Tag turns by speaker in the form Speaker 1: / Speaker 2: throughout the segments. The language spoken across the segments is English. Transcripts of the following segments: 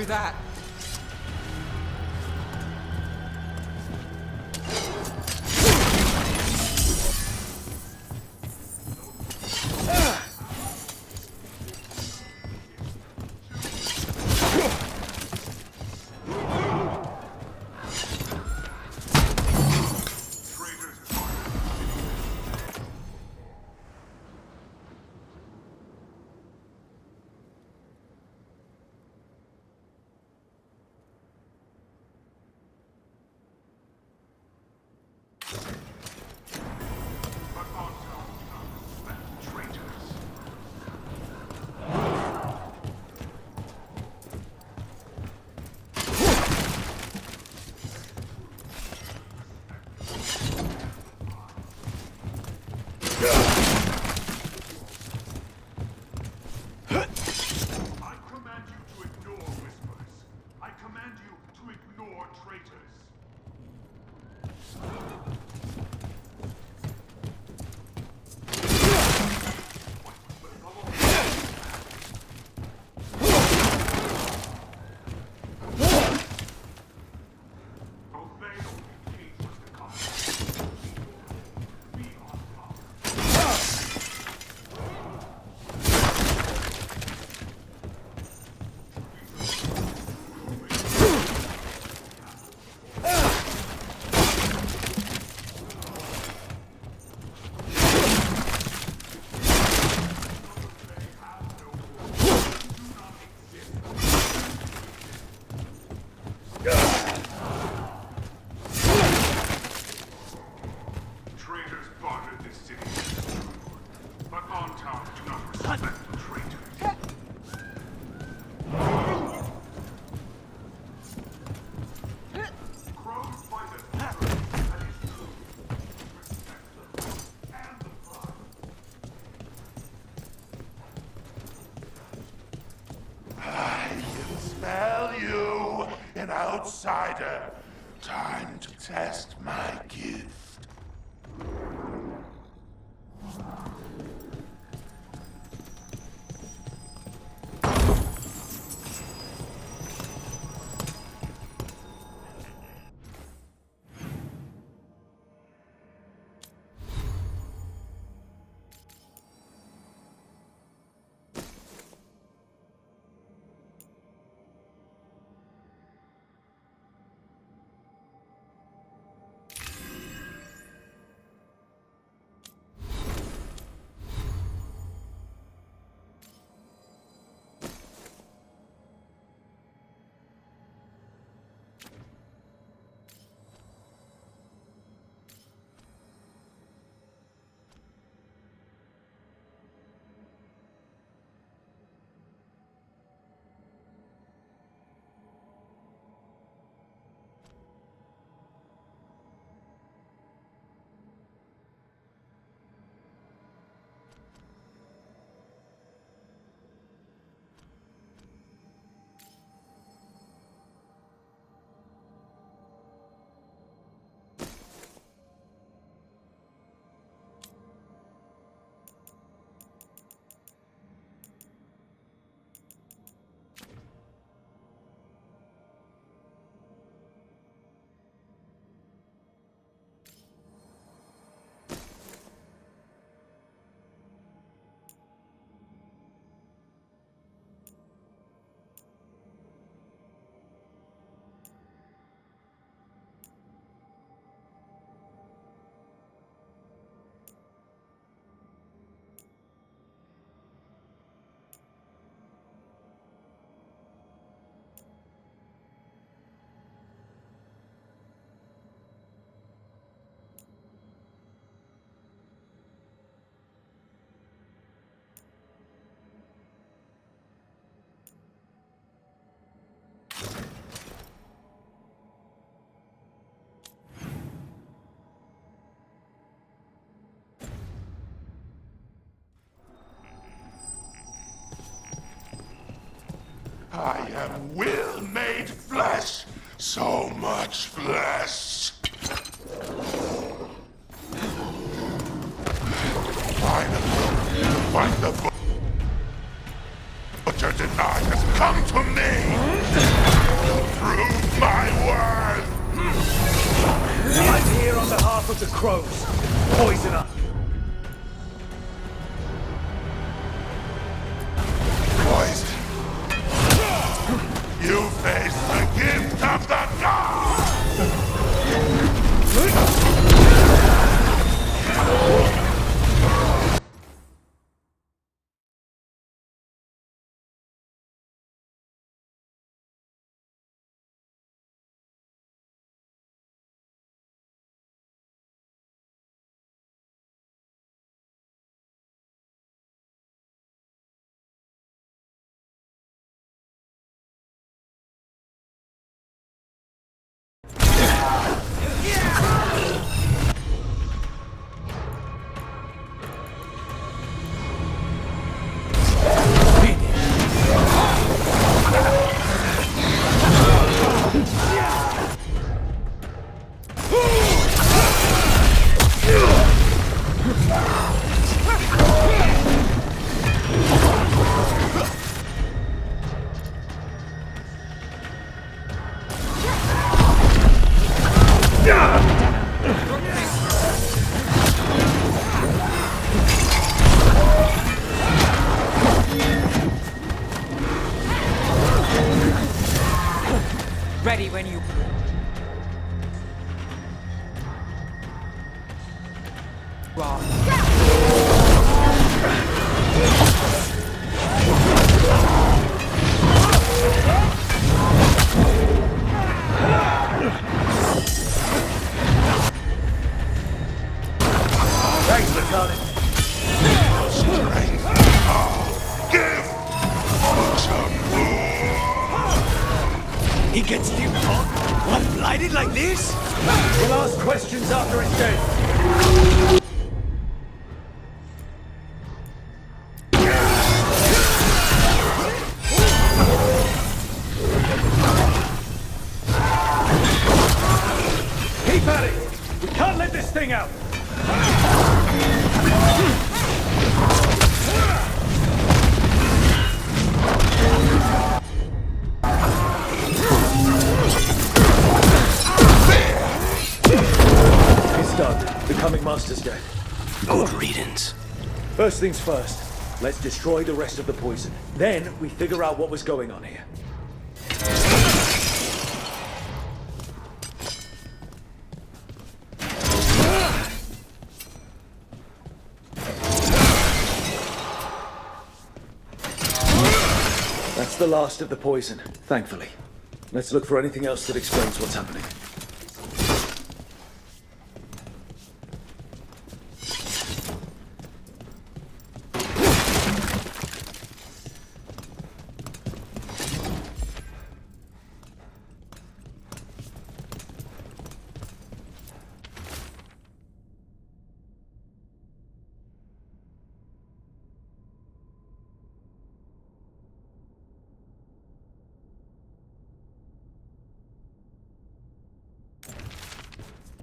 Speaker 1: that.
Speaker 2: An outsider. Time to test my gift. I am will made flesh, so much flesh. Finally, find the butcher denied has come to me.
Speaker 1: of the crows. Poison up.
Speaker 2: Poison. You face the gift of the gods!
Speaker 3: Ready when you...
Speaker 1: Thanks for coming. He gets you one-blighted like this? We'll ask questions after it's dead. Keep at it! We can't let this thing out! Becoming Master's dead.
Speaker 4: Good riddance.
Speaker 1: First things first, let's destroy the rest of the poison. Then we figure out what was going on here. That's the last of the poison, thankfully. Let's look for anything else that explains what's happening.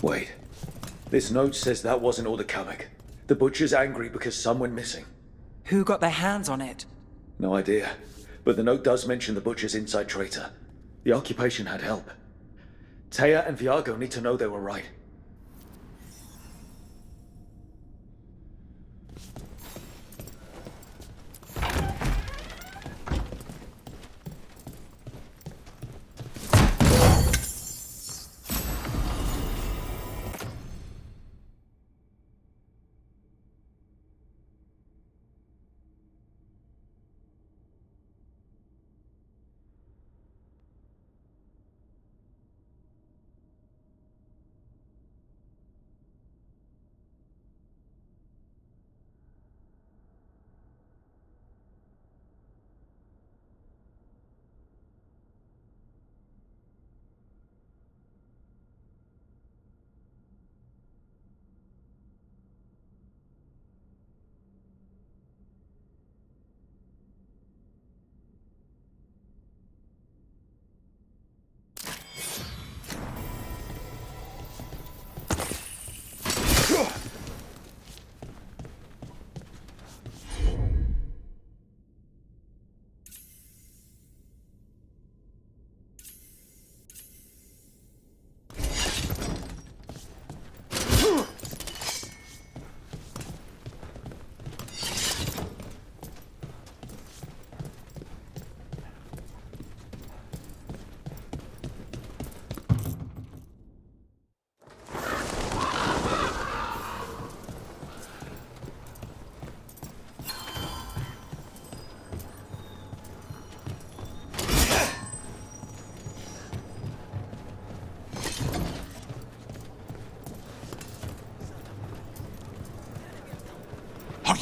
Speaker 1: Wait. This note says that wasn't all the Kamek. The Butcher's angry because some went missing.
Speaker 3: Who got their hands on it?
Speaker 1: No idea. But the note does mention the Butcher's inside traitor. The occupation had help. Taya and Viago need to know they were right.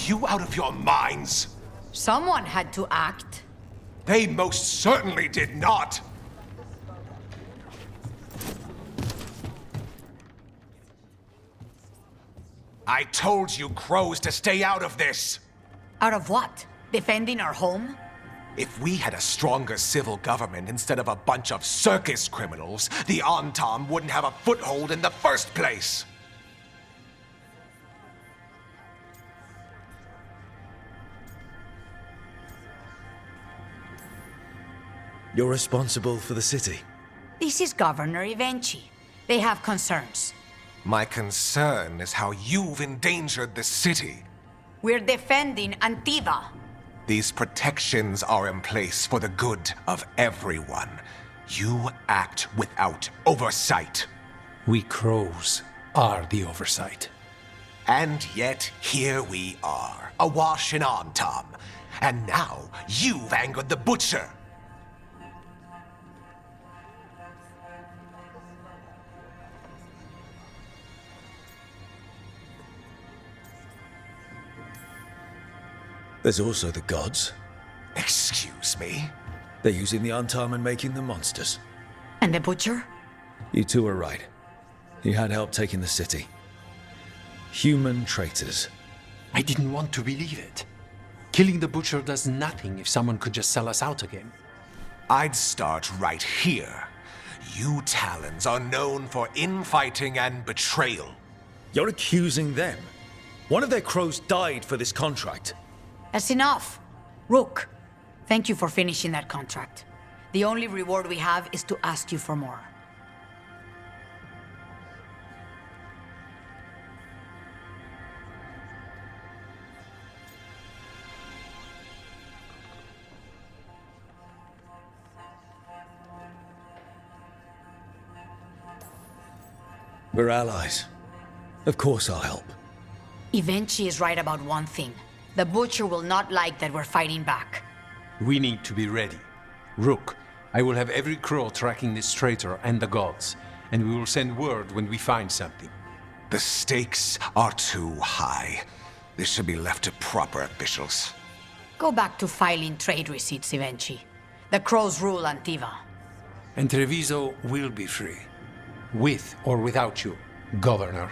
Speaker 5: you out of your minds?
Speaker 6: Someone had to act.
Speaker 5: They most certainly did not! I told you crows to stay out of this!
Speaker 6: Out of what? Defending our home?
Speaker 5: If we had a stronger civil government instead of a bunch of circus criminals, the Antam wouldn't have a foothold in the first place!
Speaker 1: You're responsible for the city.
Speaker 6: This is Governor Evenchi. They have concerns.
Speaker 5: My concern is how you've endangered the city.
Speaker 6: We're defending Antiva.
Speaker 5: These protections are in place for the good of everyone. You act without oversight.
Speaker 7: We crows are the oversight.
Speaker 5: And yet, here we are, awash in Antam. And now, you've angered the Butcher.
Speaker 1: There's also the gods.
Speaker 5: Excuse me?
Speaker 1: They're using the Antam and making them monsters.
Speaker 6: And the Butcher?
Speaker 1: You two are right. He had help taking the city. Human traitors.
Speaker 7: I didn't want to believe it. Killing the Butcher does nothing if someone could just sell us out again.
Speaker 5: I'd start right here. You Talons are known for infighting and betrayal.
Speaker 1: You're accusing them. One of their crows died for this contract.
Speaker 6: That's enough. Rook, thank you for finishing that contract. The only reward we have is to ask you for more.
Speaker 1: We're allies. Of course I'll help.
Speaker 6: Evenchi is right about one thing. The Butcher will not like that we're fighting back.
Speaker 7: We need to be ready. Rook, I will have every crow tracking this traitor and the gods, and we will send word when we find something.
Speaker 5: The stakes are too high. This should be left to proper officials.
Speaker 6: Go back to filing trade receipts, Evenchi. The crows rule Antiva.
Speaker 7: And Treviso will be free. With or without you, Governor.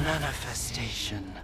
Speaker 8: manifestation.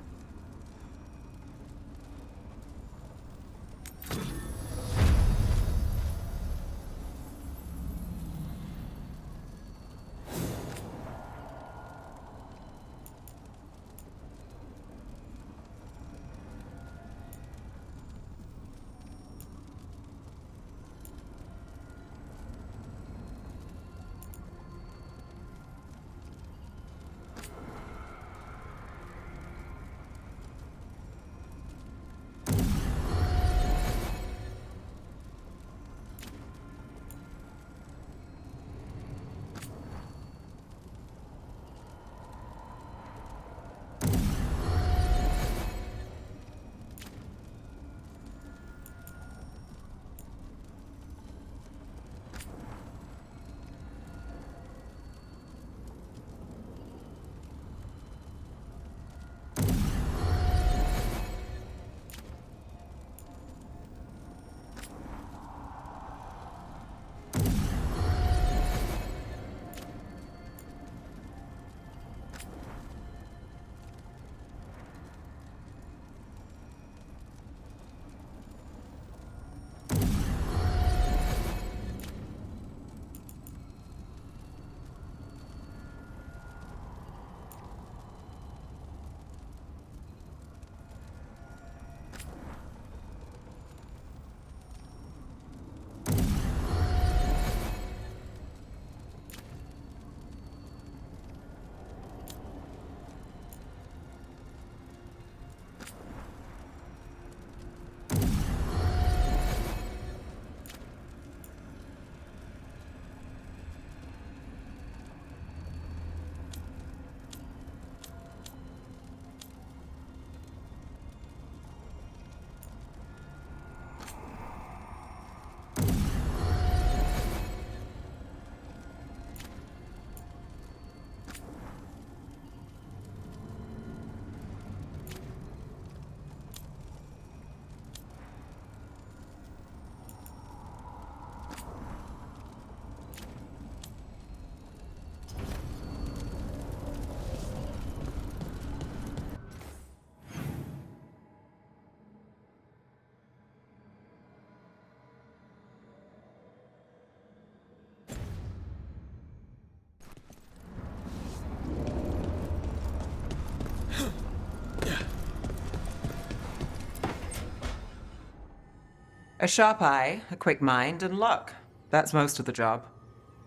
Speaker 9: A sharp eye, a quick mind, and luck. That's most of the job.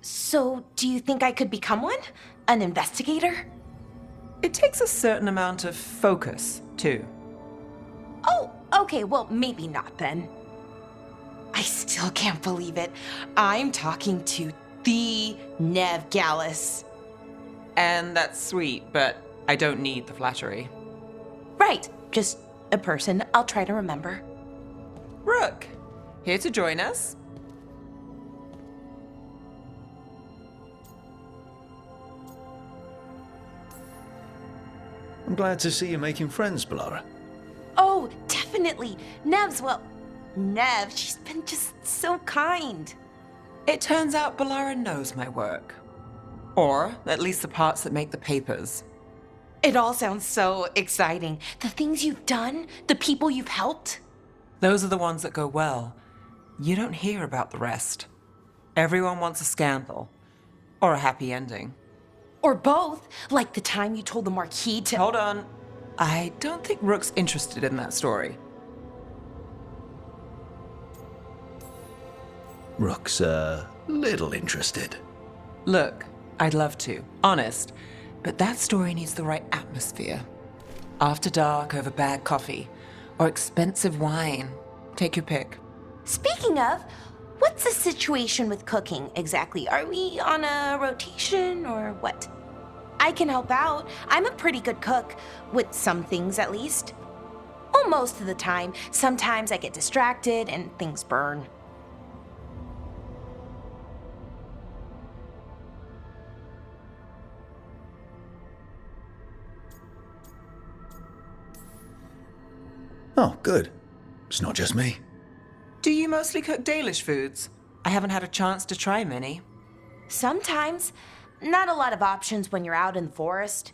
Speaker 10: So, do you think I could become one? An investigator?
Speaker 9: It takes a certain amount of focus, too.
Speaker 10: Oh, okay, well, maybe not then. I still can't believe it. I'm talking to the Nev Gallus.
Speaker 9: And that's sweet, but I don't need the flattery.
Speaker 10: Right, just a person I'll try to remember.
Speaker 9: Rook, here to join us?
Speaker 1: I'm glad to see you making friends, Balara.
Speaker 10: Oh, definitely. Nev, she's been just so kind.
Speaker 9: It turns out Balara knows my work. Or at least the parts that make the papers.
Speaker 10: It all sounds so exciting. The things you've done, the people you've helped.
Speaker 9: Those are the ones that go well. You don't hear about the rest. Everyone wants a scandal. Or a happy ending.
Speaker 10: Or both, like the time you told the Marquis to—
Speaker 9: Hold on. I don't think Rook's interested in that story.
Speaker 1: Rook's a little interested.
Speaker 9: Look, I'd love to, honest, but that story needs the right atmosphere. After dark over bad coffee, or expensive wine. Take your pick.
Speaker 10: Speaking of, what's the situation with cooking exactly? Are we on a rotation or what? I can help out. I'm a pretty good cook, with some things at least. Well, most of the time. Sometimes I get distracted and things burn.
Speaker 1: Oh, good. It's not just me.
Speaker 9: Do you mostly cook Dalish foods? I haven't had a chance to try many.
Speaker 10: Sometimes. Not a lot of options when you're out in the forest.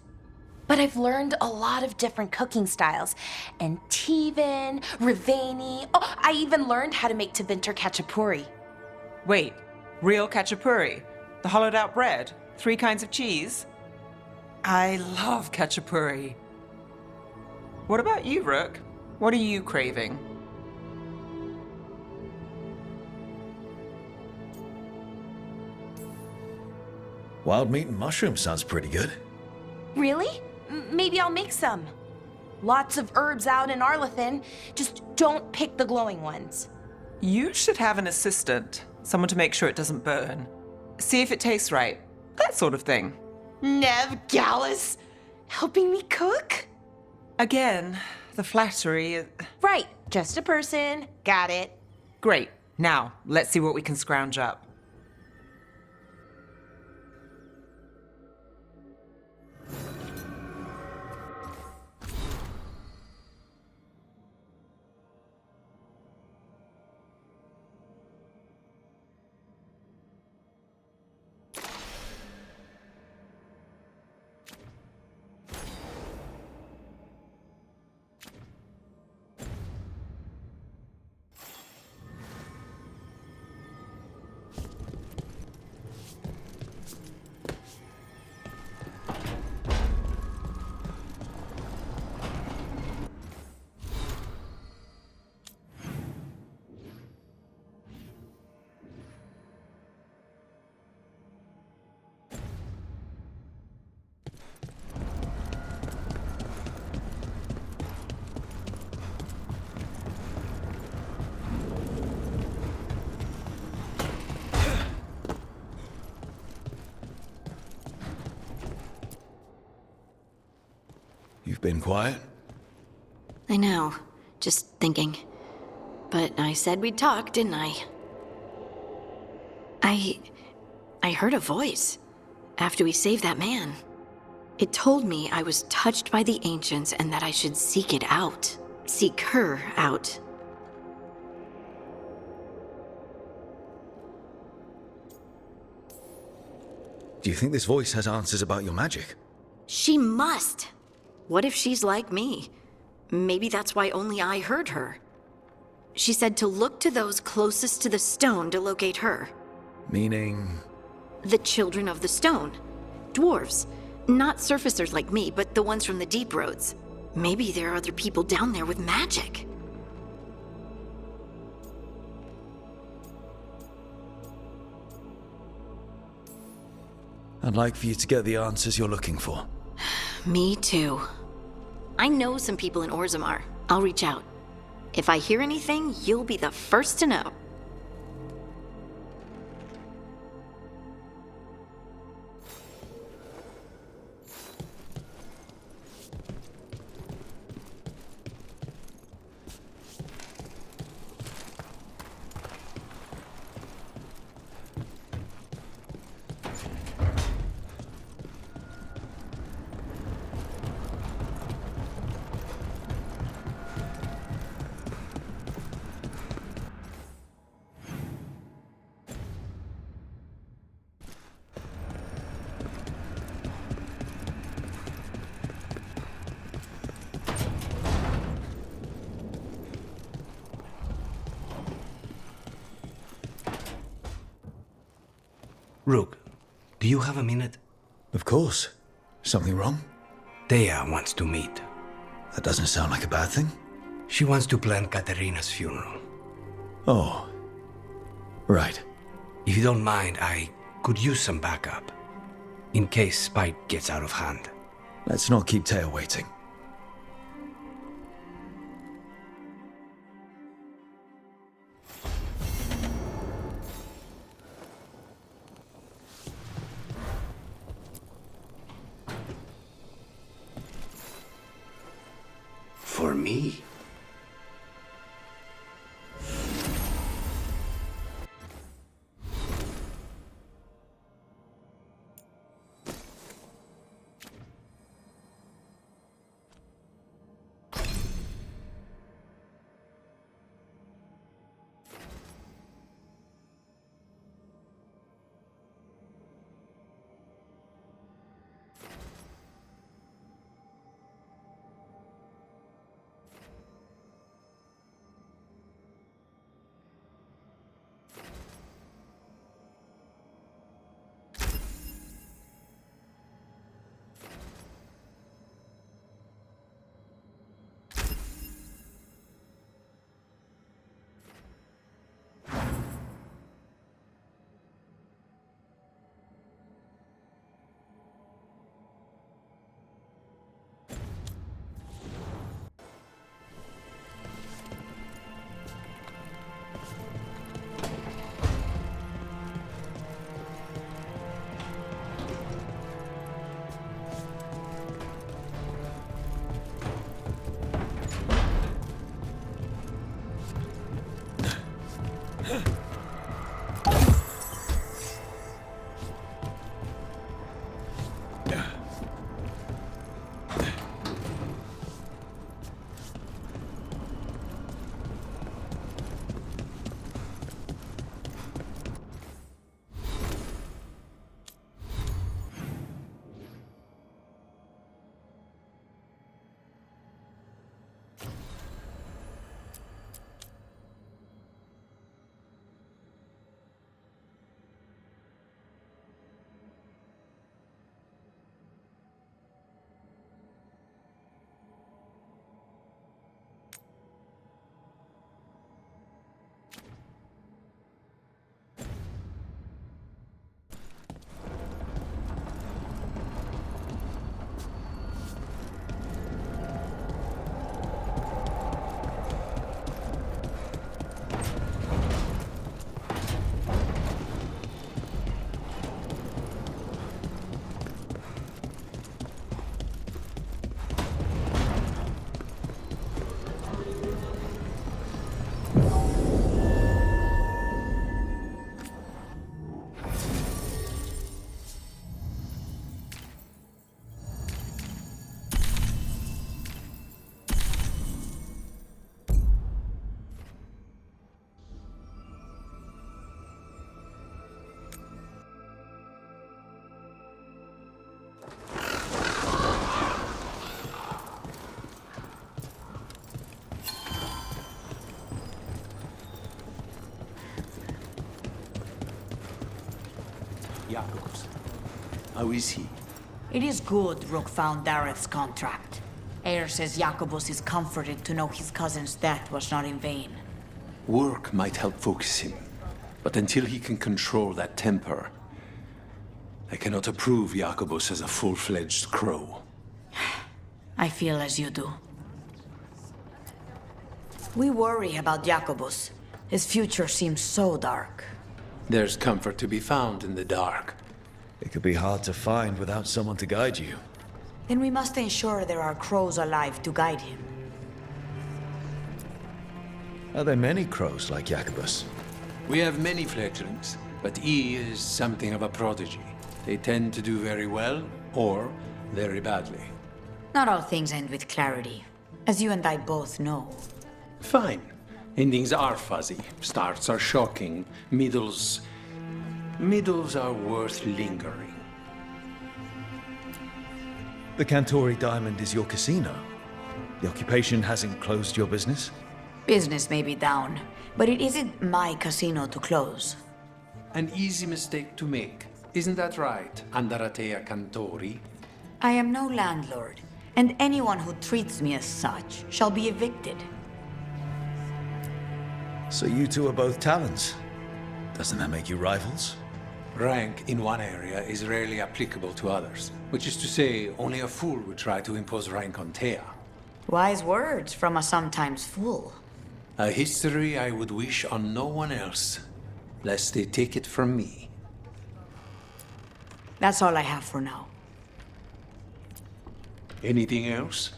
Speaker 10: but I've learned a lot of different cooking styles. And Tivan, Rivani. Oh, I even learned how to make Tevinter Khachapuri.
Speaker 9: Wait, real khachapuri? The hollowed out bread? 3 kinds of cheese? I love khachapuri. What about you, Rook? What are you craving?
Speaker 1: Wild meat and mushrooms sounds pretty good.
Speaker 10: Really? Maybe I'll make some. Lots of herbs out in Arlathan. Just don't pick the glowing ones.
Speaker 9: You should have an assistant. Someone to make sure it doesn't burn. See if it tastes right. That sort of thing.
Speaker 10: Nev Gallus, helping me cook?
Speaker 9: Again, the flattery is...
Speaker 10: Right, just a person. Got it.
Speaker 9: Great. Now, let's see what we can scrounge up.
Speaker 1: You've been quiet?
Speaker 8: I know. Just thinking. But I said we'd talk, didn't I? I heard a voice after we saved that man. It told me I was touched by the ancients and that I should seek it out. Seek her out.
Speaker 1: Do you think this voice has answers about your magic?
Speaker 8: She must! What if she's like me? Maybe that's why only I heard her. She said to look to those closest to the stone to locate her.
Speaker 1: Meaning?
Speaker 8: The children of the stone. Dwarves. Not surfacers like me, but the ones from the deep roads. Maybe there are other people down there with magic.
Speaker 1: I'd like for you to get the answers you're looking for.
Speaker 8: Me too. I know some people in Orzammar. I'll reach out. If I hear anything, you'll be the first to know.
Speaker 4: Rook, do you have a minute?
Speaker 1: Of course. Something wrong?
Speaker 4: Thea wants to meet.
Speaker 1: That doesn't sound like a bad thing.
Speaker 4: She wants to plan Katerina's funeral.
Speaker 1: Oh. Right.
Speaker 4: If you don't mind, I could use some backup. In case Spite gets out of hand.
Speaker 1: Let's not keep Taya waiting.
Speaker 4: For me?
Speaker 7: Jacobus. How is he?
Speaker 6: It is good Rook found Dareth's contract. Eyre says Jacobus is comforted to know his cousin's death was not in vain.
Speaker 7: Work might help focus him, but until he can control that temper, I cannot approve Jacobus as a full-fledged crow.
Speaker 6: I feel as you do. We worry about Jacobus. His future seems so dark.
Speaker 7: There's comfort to be found in the dark.
Speaker 1: It could be hard to find without someone to guide you.
Speaker 6: Then we must ensure there are crows alive to guide him.
Speaker 1: Are there many crows like Jacobus?
Speaker 7: We have many fledglings, but he is something of a prodigy. They tend to do very well, or very badly.
Speaker 6: Not all things end with clarity, as you and I both know.
Speaker 7: Fine. Endings are fuzzy. Starts are shocking. Middles are worth lingering.
Speaker 1: The Cantori Diamond is your casino. The occupation hasn't closed your business?
Speaker 6: Business may be down, but it isn't my casino to close.
Speaker 7: An easy mistake to make. Isn't that right, Andaratea Cantori?
Speaker 6: I am no landlord, and anyone who treats me as such shall be evicted.
Speaker 1: So you two are both talents. Doesn't that make you rivals?
Speaker 7: Rank in one area is rarely applicable to others, which is to say, only a fool would try to impose rank on Thea.
Speaker 6: Wise words from a sometimes fool.
Speaker 7: A history I would wish on no one else, lest they take it from me.
Speaker 6: That's all I have for now.
Speaker 7: Anything else?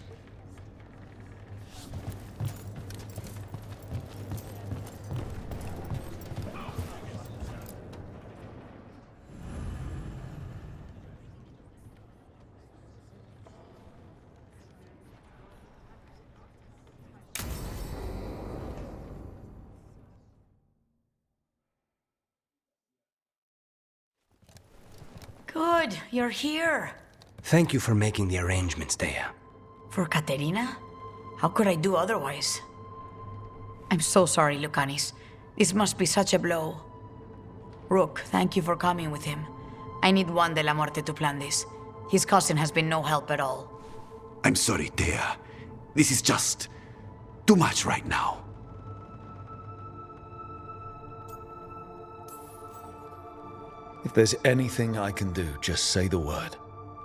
Speaker 6: Good, you're here.
Speaker 4: Thank you for making the arrangements, Thea.
Speaker 6: For Katerina? How could I do otherwise? I'm so sorry, Lucanis. This must be such a blow. Rook, thank you for coming with him. I need Juan de la Muerte to plan this. His cousin has been no help at all.
Speaker 11: I'm sorry, Thea. This is just too much right now.
Speaker 1: If there's anything I can do, just say the word.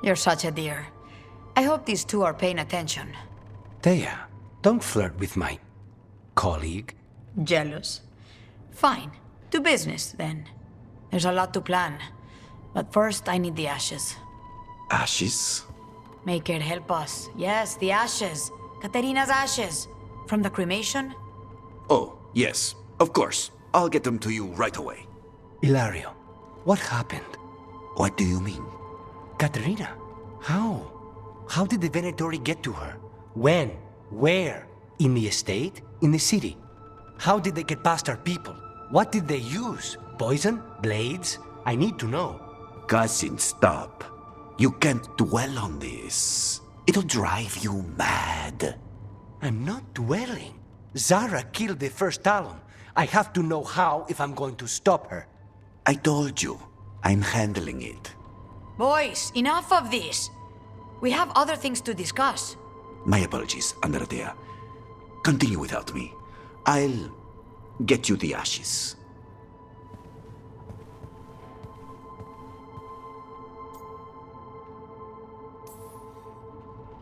Speaker 6: You're such a dear. I hope these two are paying attention.
Speaker 4: Thea, don't flirt with my colleague.
Speaker 6: Jealous? Fine. To business, then. There's a lot to plan. But first, I need the ashes.
Speaker 11: Ashes?
Speaker 6: Make it help us. Yes, the ashes. Katerina's ashes. From the cremation?
Speaker 11: Oh, yes, of course. I'll get them to you right away.
Speaker 4: Ilario, what happened?
Speaker 11: What do you mean?
Speaker 4: Katerina, how? How did the Venatori get to her? When? Where? In the estate? In the city? How did they get past our people? What did they use? Poison? Blades? I need to know.
Speaker 11: Cousin, stop. You can't dwell on this. It'll drive you mad.
Speaker 4: I'm not dwelling. Zara killed the first Talon. I have to know how if I'm going to stop her.
Speaker 11: I told you, I'm handling it.
Speaker 6: Boys, enough of this. We have other things to discuss.
Speaker 11: My apologies, Andaratea. Continue without me. I'll get you the ashes.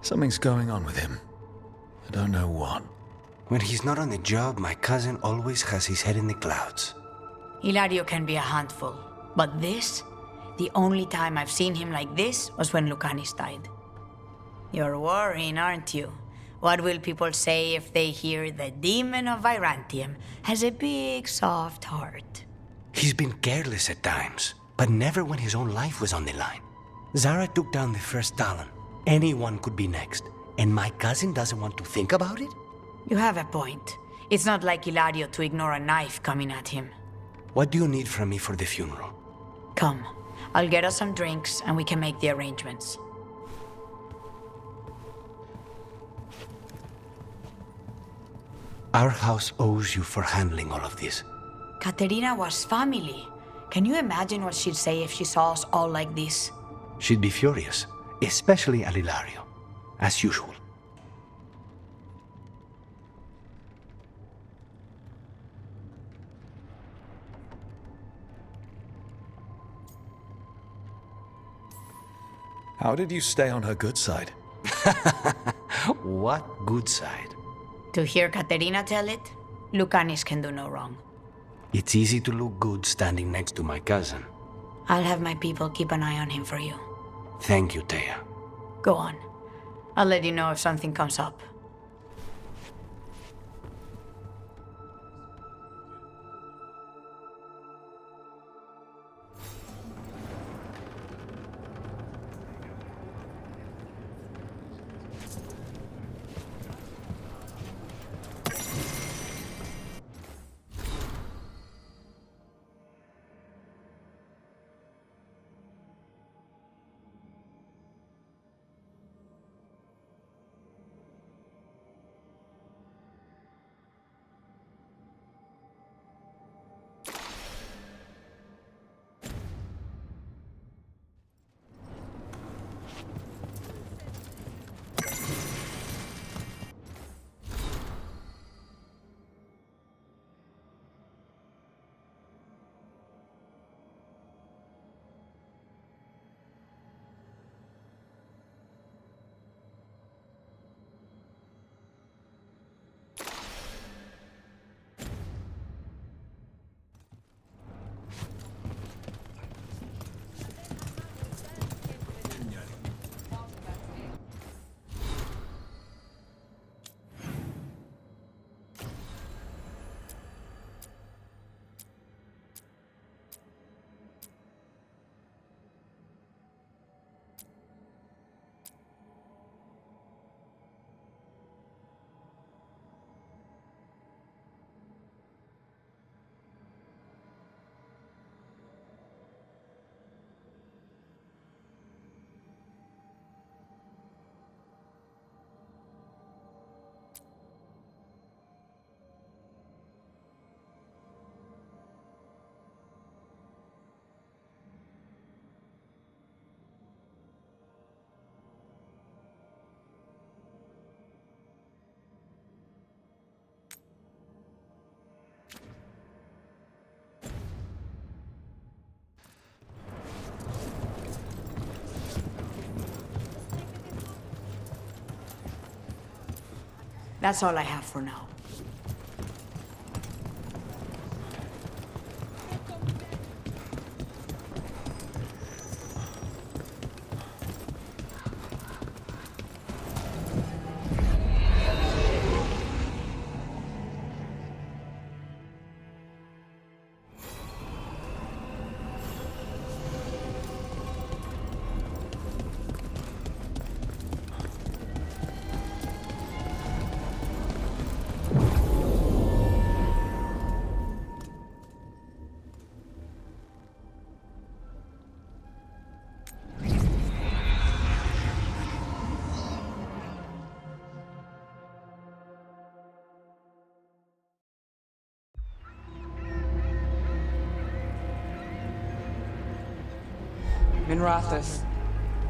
Speaker 1: Something's going on with him. I don't know what.
Speaker 4: When he's not on the job, my cousin always has his head in the clouds.
Speaker 6: Hilario can be a handful. But this? The only time I've seen him like this was when Lucanis died. You're worrying, aren't you? What will people say if they hear the demon of Virantium has a big, soft heart?
Speaker 4: He's been careless at times, but never when his own life was on the line. Zara took down the first Talon. Anyone could be next, and my cousin doesn't want to think about it?
Speaker 6: You have a point. It's not like Hilario to ignore a knife coming at him.
Speaker 4: What do you need from me for the funeral?
Speaker 6: Come. I'll get us some drinks and we can make the arrangements.
Speaker 4: Our house owes you for handling all of this.
Speaker 6: Katerina was family. Can you imagine what she'd say if she saw us all like this?
Speaker 4: She'd be furious, especially at Ilario, as usual.
Speaker 1: How did you stay on her good side?
Speaker 4: What good side?
Speaker 6: To hear Katerina tell it, Lucanis can do no wrong.
Speaker 4: It's easy to look good standing next to my cousin.
Speaker 6: I'll have my people keep an eye on him for you.
Speaker 4: Thank you, Thea.
Speaker 6: Go on. I'll let you know if something comes up. That's all I have for now.
Speaker 3: Minrathus,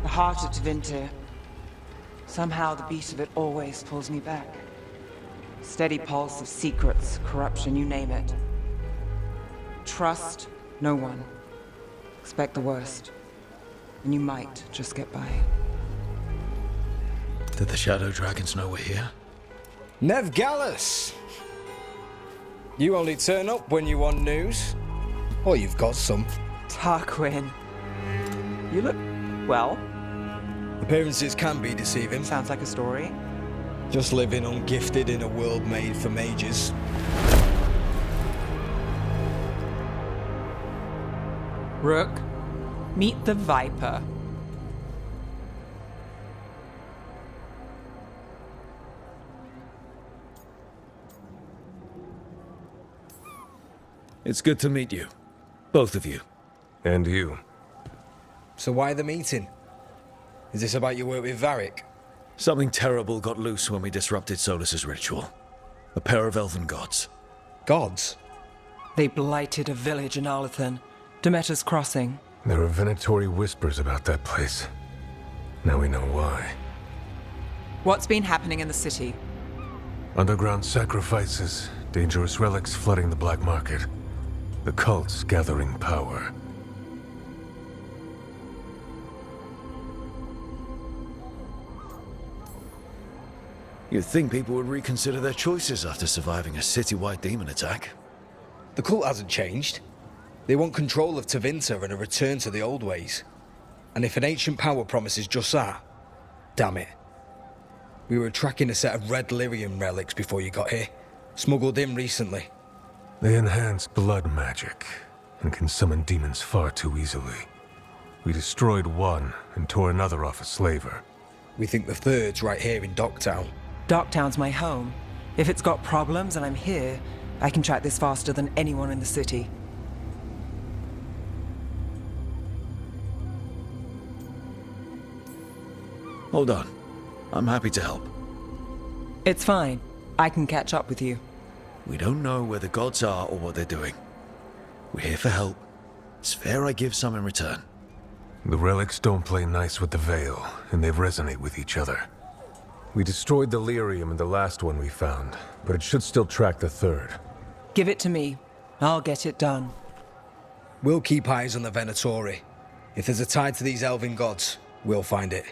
Speaker 3: the heart of Tevinter. Somehow the beat of it always pulls me back. Steady pulse of secrets, corruption, you name it. Trust no one. Expect the worst. And you might just get by.
Speaker 1: Did the Shadow Dragons know we're here?
Speaker 12: Nev Gallus! You only turn up when you want news. Or you've got some.
Speaker 3: Tarquin. You look, well.
Speaker 12: Appearances can be deceiving.
Speaker 3: Sounds like a story.
Speaker 12: Just living ungifted in a world made for mages.
Speaker 3: Rook, meet the Viper.
Speaker 1: It's good to meet you. Both of you.
Speaker 13: And you.
Speaker 12: So why the meeting? Is this about your work with Varric?
Speaker 1: Something terrible got loose when we disrupted Solus's ritual. A pair of elven gods.
Speaker 12: Gods?
Speaker 3: They blighted a village in Arlethan, Demeter's Crossing.
Speaker 13: There are Venatory whispers about that place. Now we know why.
Speaker 3: What's been happening in the city?
Speaker 13: Underground sacrifices, dangerous relics flooding the black market. The cults gathering power.
Speaker 1: You'd think people would reconsider their choices after surviving a citywide demon attack.
Speaker 12: The cult hasn't changed. They want control of Tevinter and a return to the old ways. And if an ancient power promises just that, damn it. We were tracking a set of red lyrium relics before you got here. Smuggled in recently.
Speaker 13: They enhance blood magic and can summon demons far too easily. We destroyed one and tore another off a slaver.
Speaker 12: We think the third's right here in Docktown.
Speaker 3: Docktown's my home. If it's got problems and I'm here, I can track this faster than anyone in the city.
Speaker 1: Hold on. I'm happy to help.
Speaker 3: It's fine. I can catch up with you.
Speaker 1: We don't know where the gods are or what they're doing. We're here for help. It's fair I give some in return.
Speaker 13: The relics don't play nice with the Veil, and they resonate with each other. We destroyed the lyrium in the last one we found, but it should still track the third.
Speaker 3: Give it to me. I'll get it done.
Speaker 12: We'll keep eyes on the Venatori. If there's a tie to these elven gods, we'll find it.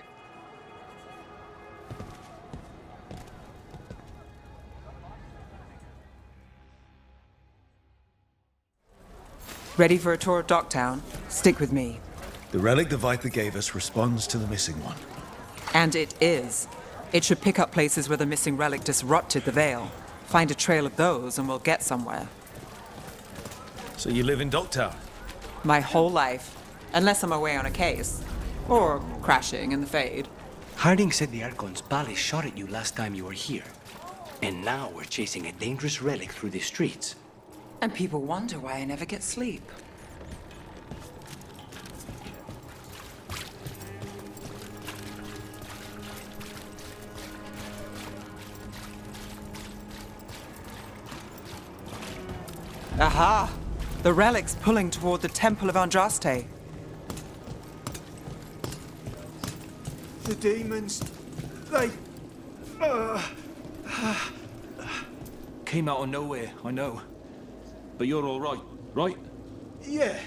Speaker 3: Ready for a tour of Docktown? Stick with me.
Speaker 1: The relic the Viper gave us responds to the missing one.
Speaker 3: And it is. It should pick up places where the missing relic disrupted the Veil. Find a trail of those and we'll get somewhere.
Speaker 1: So you live in Docktown?
Speaker 3: My whole life. Unless I'm away on a case. Or crashing in the Fade.
Speaker 4: Harding said the Archon's palace shot at you last time you were here. And now we're chasing a dangerous relic through the streets.
Speaker 3: And people wonder why I never get sleep. Aha! The relic's pulling toward the Temple of Andraste.
Speaker 14: The demons, they...
Speaker 15: Came out of nowhere, I know. But you're all right, right?
Speaker 14: Yeah,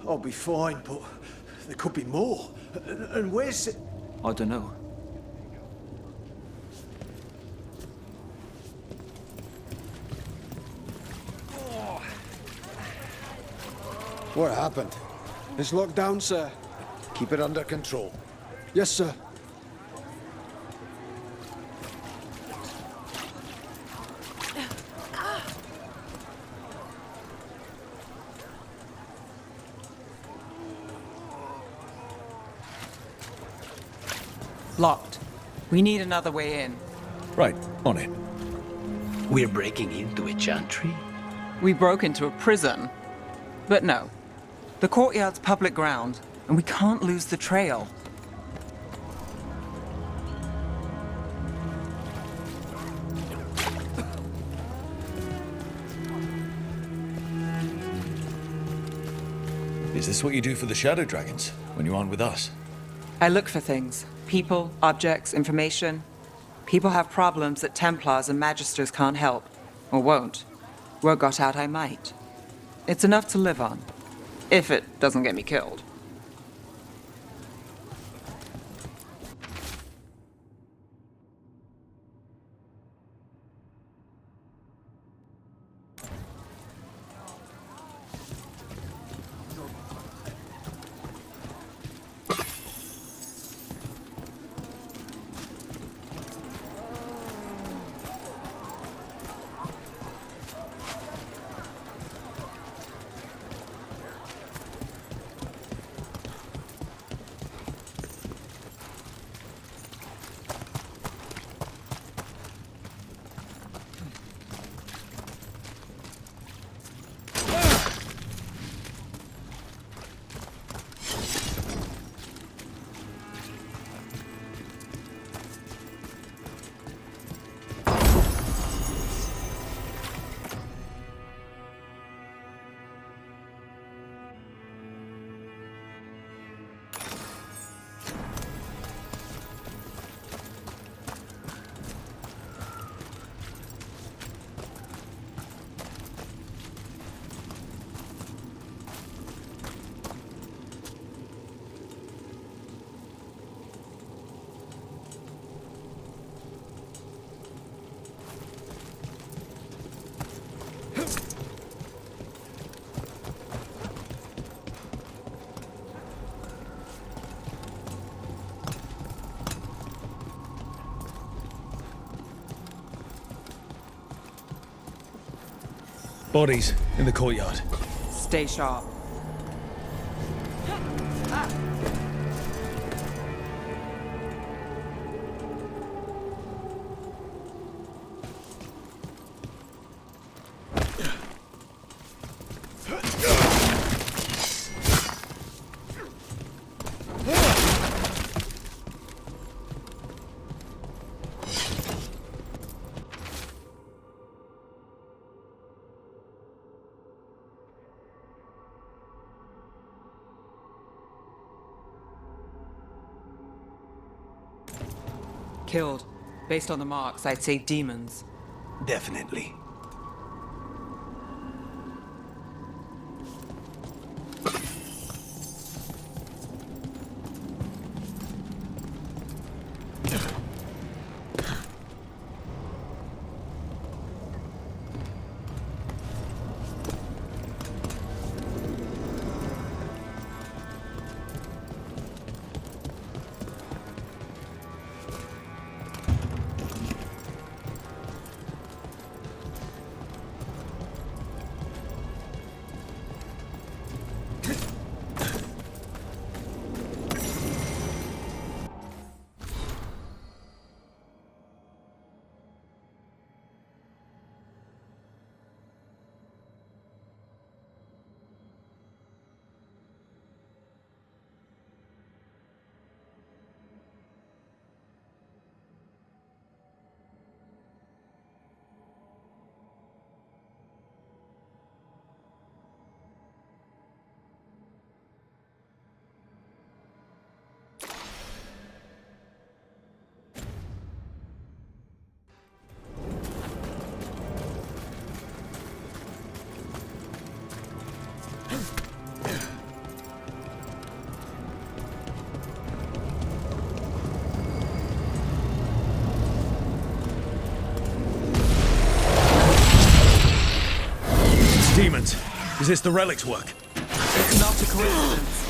Speaker 14: I'll be fine, but there could be more. And where's it?
Speaker 15: I don't know.
Speaker 14: What happened? It's locked down, sir.
Speaker 1: Keep it under control.
Speaker 14: Yes, sir.
Speaker 3: Locked. We need another way in.
Speaker 1: Right, on it.
Speaker 4: We're breaking into a chantry?
Speaker 3: We broke into a prison. But no. The courtyard's public ground, and we can't lose the trail.
Speaker 1: Is this what you do for the Shadow Dragons, when you aren't with us?
Speaker 3: I look for things. People, objects, information. People have problems that Templars and Magisters can't help. Or won't. Were got out, I might. It's enough to live on. If it doesn't get me killed.
Speaker 15: Bodies in the courtyard.
Speaker 3: Stay sharp. Killed. Based on the marks, I'd say demons.
Speaker 11: Definitely.
Speaker 15: Demons. Is this the relic's work?
Speaker 3: It's not a coincidence.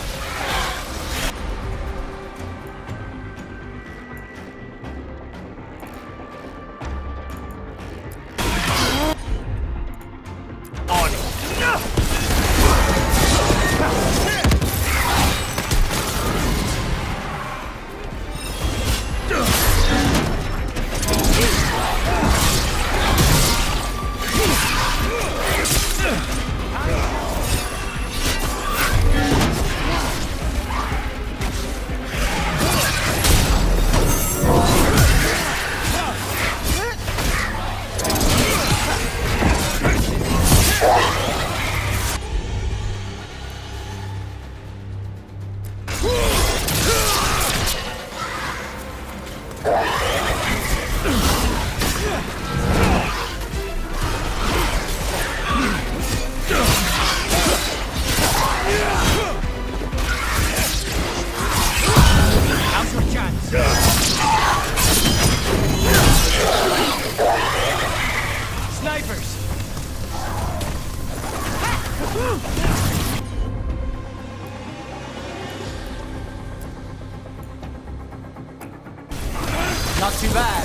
Speaker 3: Not too bad.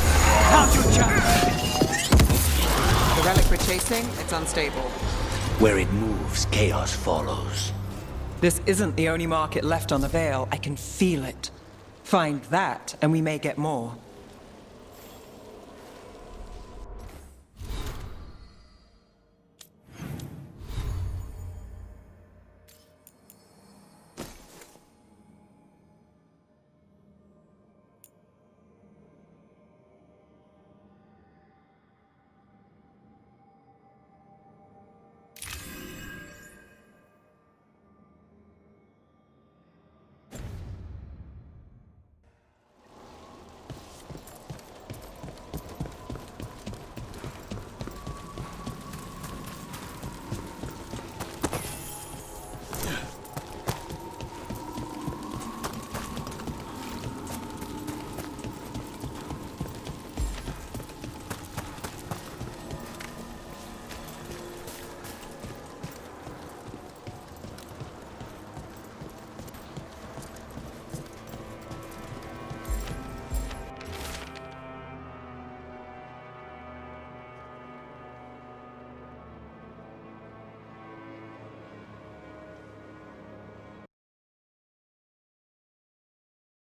Speaker 3: Count your chance. The relic we're chasing, it's unstable.
Speaker 11: Where it moves, chaos follows.
Speaker 3: This isn't the only market left on the Veil. I can feel it. Find that, and we may get more.